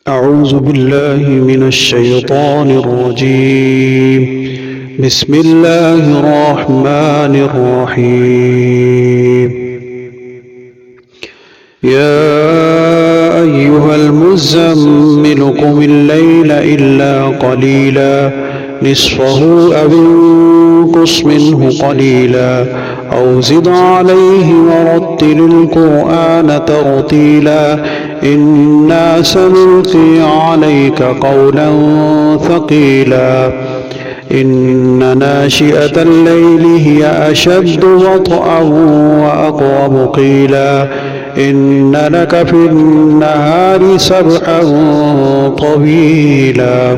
أعوذ بالله من الشيطان الرجيم. بسم الله الرحمن الرحيم. يا أيها المزمل قم الليل إلا قليلا نصفه أو انقص منه قليلا أو زد عليه ورتل القرآن ترتيلا إنا سنلقي عليك قولا ثقيلا إن ناشئة الليل هي أشد وطئا وأقوم قيلا إن لك في النهار سبحا طويلا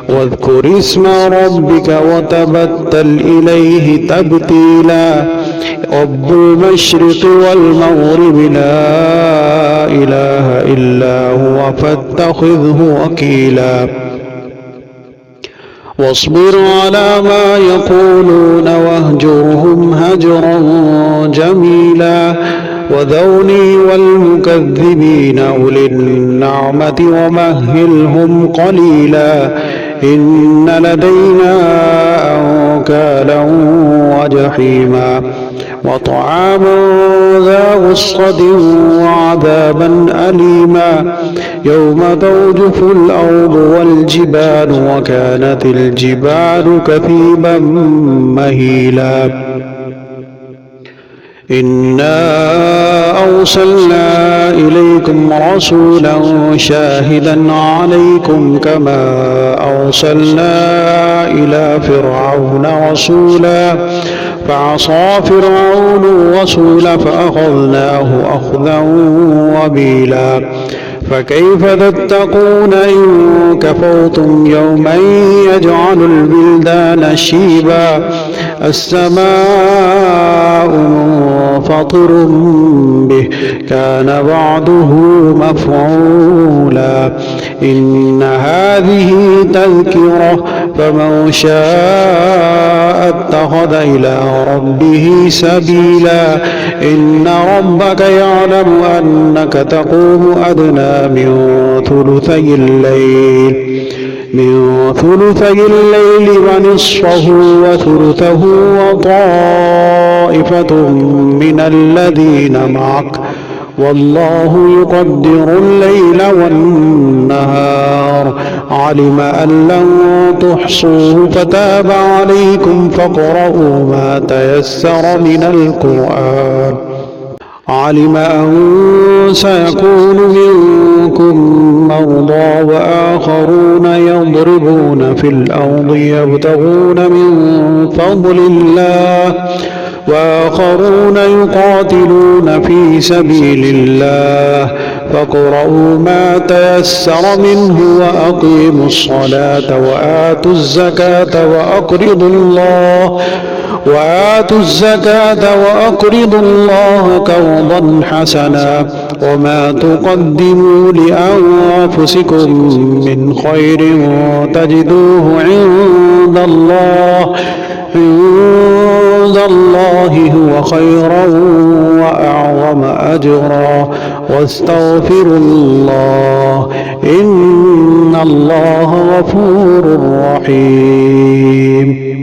واذكر اسم ربك وتبتل إليه تبتيلا رب المشرق والمغرب لا إله إلا هو فاتخذه وكيلا واصبر على ما يقولون واهجرهم هجرا جميلا وذرني والمكذبين أولي النعمة ومهلهم قليلا إن لدينا أنكالا وجحيما وطعاما ذا غصة وعذابا أليما يوم ترجف الأرض والجبال وكانت الجبال كثيبا مهيلا إنا أرسلنا إليكم رسولا شاهدا عليكم كما أرسلنا إلى فرعون رسولا فعصى فرعون الرسول فأخذناه أخذا وبيلا فكيف تتقون إن كفرتم يوما يجعل البلدان شيبا السماء منفطر به كان بعضه مفعولا إن هذه تذكرة فمن شاء اتخذ إلى ربه سبيلا إن ربك يعلم أنك تقوم أدنى من ثلثي الليل ونصفه وثلثه وطائفة من الذين معك والله يقدر الليل والنهار علم أن لن تحصوه فتاب عليكم فاقرؤوا ما تيسر من القرآن علم أن سيكون منكم مرضى وآخرون يضربون في الأرض يبتغون من فضل الله وآخرون يقاتلون في سبيل الله فاقرؤوا ما تيسر منه وأقيموا الصلاة وآتوا الزكاة وأقرضوا الله قرضا حسنا وما تقدموا لأنفسكم من خير تجدوه عند الله هو خيرا وأعظم أجرا واستغفروا الله إن الله غفور رحيم.